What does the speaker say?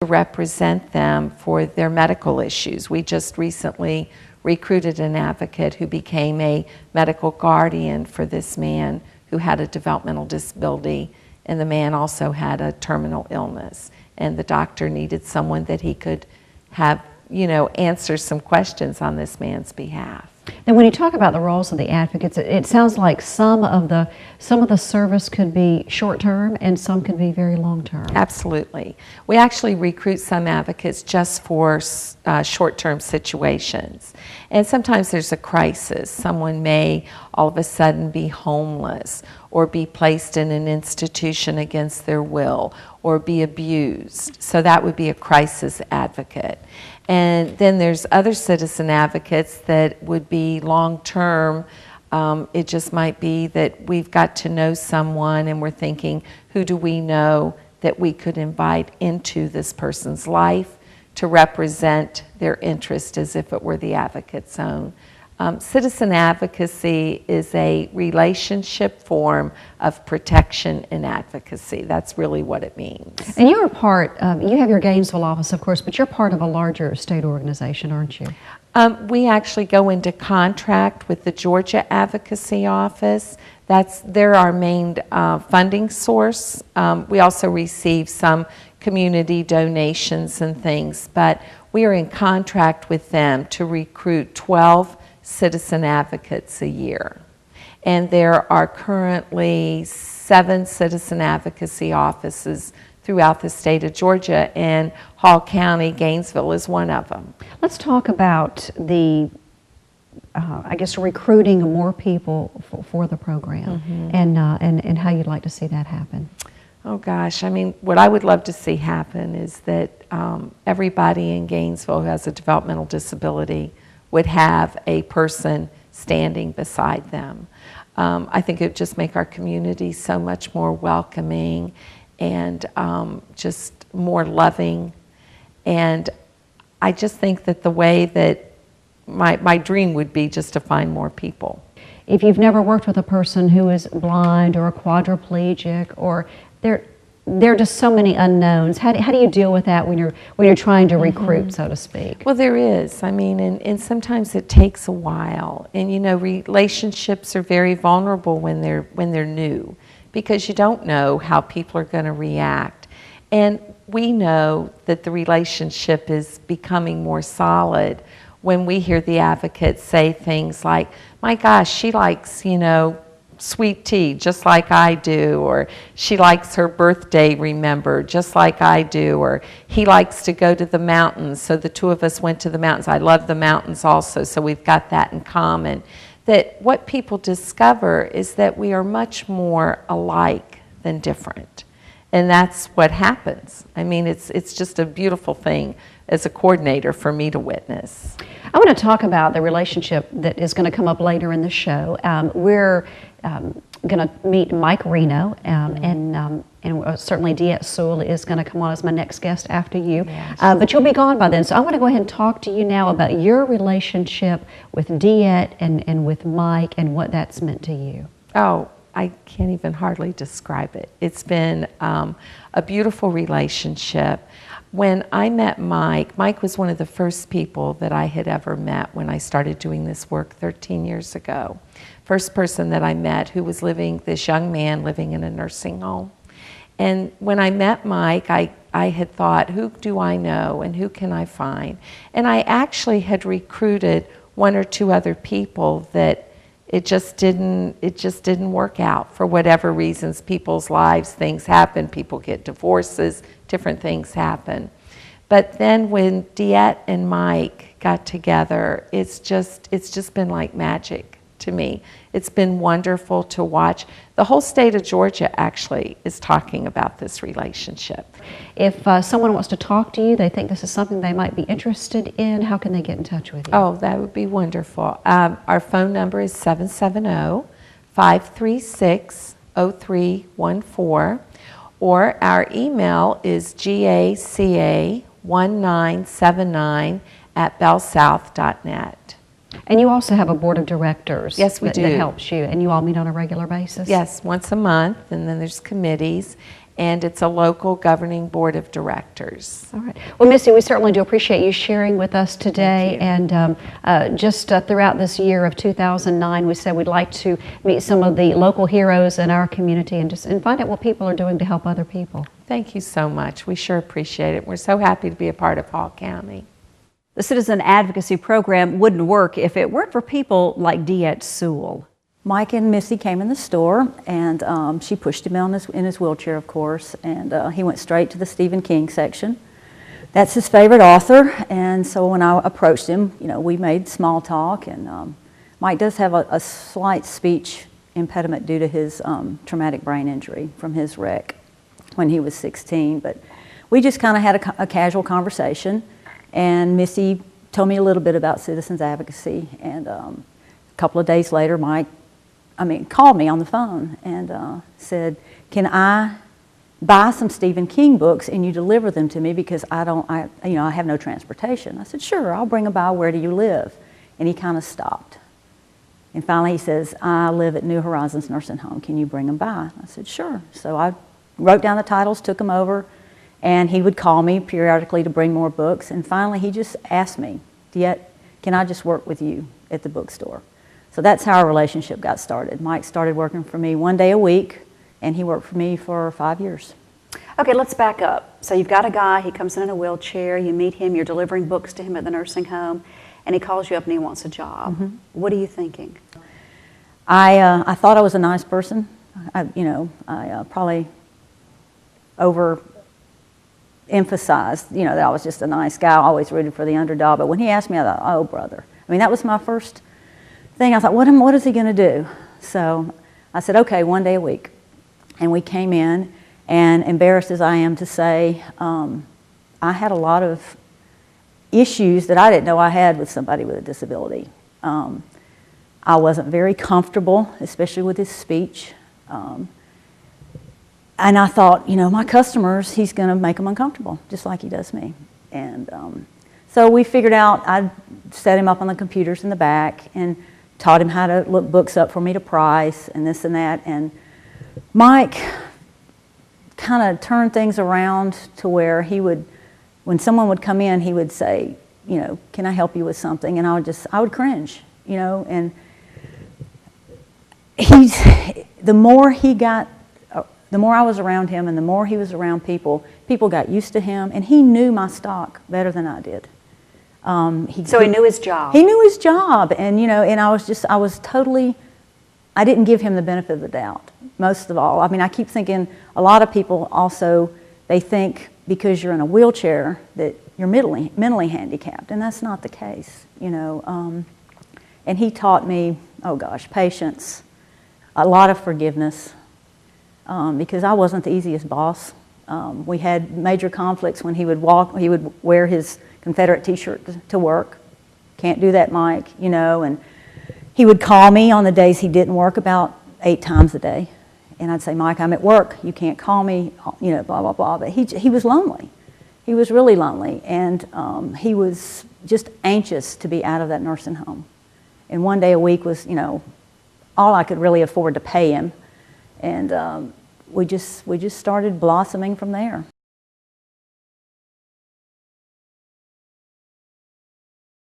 to represent them for their medical issues. We just recently recruited an advocate who became a medical guardian for this man who had a developmental disability, and the man also had a terminal illness. And the doctor needed someone that he could have, answer some questions on this man's behalf. Now, when you talk about the roles of the advocates, it sounds like some of the service could be short-term and some could be very long-term. Absolutely. We actually recruit some advocates just for short-term situations. And sometimes there's a crisis. Someone may all of a sudden be homeless or be placed in an institution against their will or be abused. So that would be a crisis advocate. And then there's other citizen advocates that would be long-term. It just might be that we've got to know someone and we're thinking, who do we know that we could invite into this person's life to represent their interest as if it were the advocate's own. Citizen advocacy is a relationship form of protection and advocacy. That's really what it means. And you're a part, you have your Gainesville office, of course, but you're part of a larger state organization, aren't you? We actually go into contract with the Georgia Advocacy Office. They're our main funding source. We also receive some community donations and things, but we are in contract with them to recruit 12 citizen advocates a year. And there are currently 7 citizen advocacy offices throughout the state of Georgia, and Hall County, Gainesville is one of them. Let's talk about the, recruiting more people for the program, and how you'd like to see that happen. Oh gosh, what I would love to see happen is that everybody in Gainesville who has a developmental disability would have a person standing beside them. I think it would just make our community so much more welcoming and just more loving. And I just think that the way that my dream would be just to find more people. If you've never worked with a person who is blind or a quadriplegic, or there are just so many unknowns. How do you deal with that when you're trying to recruit, so to speak? Well, there is. And sometimes it takes a while. And relationships are very vulnerable when they're new, because you don't know how people are going to react. And we know that the relationship is becoming more solid when we hear the advocates say things like, "My gosh, she likes, sweet tea just like I do," or "she likes her birthday remembered just like I do," or "he likes to go to the mountains, so the two of us went to the mountains. I love the mountains also, so we've got that in common." That what people discover is that we are much more alike than different. And that's what happens. It's just a beautiful thing as a coordinator for me to witness. I want to talk about the relationship that is going to come up later in the show. We're going to meet Mike Reno, and certainly D'ete Sewell is going to come on as my next guest after you. Yes. But you'll be gone by then, so I want to go ahead and talk to you now about your relationship with D'ete and with Mike and what that's meant to you. Oh, I can't even hardly describe it. It's been a beautiful relationship. When I met Mike was one of the first people that I had ever met when I started doing this work 13 years ago. First person that I met who was this young man living in a nursing home. And when I met Mike, I had thought, who do I know and who can I find? And I actually had recruited 1 or 2 other people that it just didn't work out for whatever reasons. People's lives, things happen, people get divorces, different things happen. But then when D'ete and Mike got together, it's just been like magic to me. It's been wonderful to watch. The whole state of Georgia actually is talking about this relationship. If someone wants to talk to you, they think this is something they might be interested in, how can they get in touch with you? Oh, that would be wonderful. Our phone number is 770-536-0314, or our email is gaca1979@bellsouth.net. And you also have a board of directors. Yes, we do. That helps you, and you all meet on a regular basis? Yes, once a month, and then there's committees. and it's a local governing board of directors. All right. Well, Missy, we certainly do appreciate you sharing with us today. And just throughout this year of 2009, we said we'd like to meet some of the local heroes in our community and find out what people are doing to help other people. Thank you so much. We sure appreciate it. We're so happy to be a part of Hall County. The Citizen Advocacy Program wouldn't work if it weren't for people like D'ete Sewell. Mike and Missy came in the store, and she pushed him in his wheelchair, of course, and he went straight to the Stephen King section. That's his favorite author, and so when I approached him, we made small talk, and Mike does have a slight speech impediment due to his traumatic brain injury from his wreck when he was 16, but we just kind of had a casual conversation. And Missy told me a little bit about citizens advocacy, and a couple of days later, Mike called me on the phone and said, "Can I buy some Stephen King books and you deliver them to me because I have no transportation?" I said, "Sure, I'll bring them by. Where do you live?" And he kind of stopped. And finally he says, "I live at New Horizons Nursing Home. Can you bring them by?" I said, "Sure." So I wrote down the titles, took them over, and he would call me periodically to bring more books. And finally, he just asked me, "D'ete, can I just work with you at the bookstore?" So that's how our relationship got started. Mike started working for me 1 day a week, and he worked for me for 5 years. Okay, let's back up. So you've got a guy, he comes in a wheelchair, you meet him, you're delivering books to him at the nursing home, and he calls you up and he wants a job. Mm-hmm. What are you thinking? I thought I was a nice person. I probably emphasized, that I was just a nice guy. I always rooted for the underdog. But when he asked me, I thought, oh, brother. That was my first thing. I thought, what is he going to do? So I said, okay, 1 day a week. And we came in, and embarrassed as I am to say, I had a lot of issues that I didn't know I had with somebody with a disability. I wasn't very comfortable, especially with his speech. And I thought, my customers, he's going to make them uncomfortable, just like he does me. And so we figured out, I'd set him up on the computers in the back and taught him how to look books up for me to price and this and that. And Mike kind of turned things around to where he would, when someone would come in, he would say, "Can I help you with something?" And I would cringe, and the more I was around him and the more he was around people, people got used to him, and he knew my stock better than I did. So he knew his job. He knew his job, and and I didn't give him the benefit of the doubt, most of all. I keep thinking, a lot of people also, they think because you're in a wheelchair that you're mentally handicapped, and that's not the case, And he taught me, patience, a lot of forgiveness, because I wasn't the easiest boss. We had major conflicts when he would wear his Confederate t-shirt to work. "Can't do that, Mike," and he would call me on the days he didn't work about 8 times a day. And I'd say, "Mike, I'm at work, you can't call me," blah, blah, blah. But he was lonely. He was really lonely, and he was just anxious to be out of that nursing home. And 1 day a week was, all I could really afford to pay him. And we just started blossoming from there.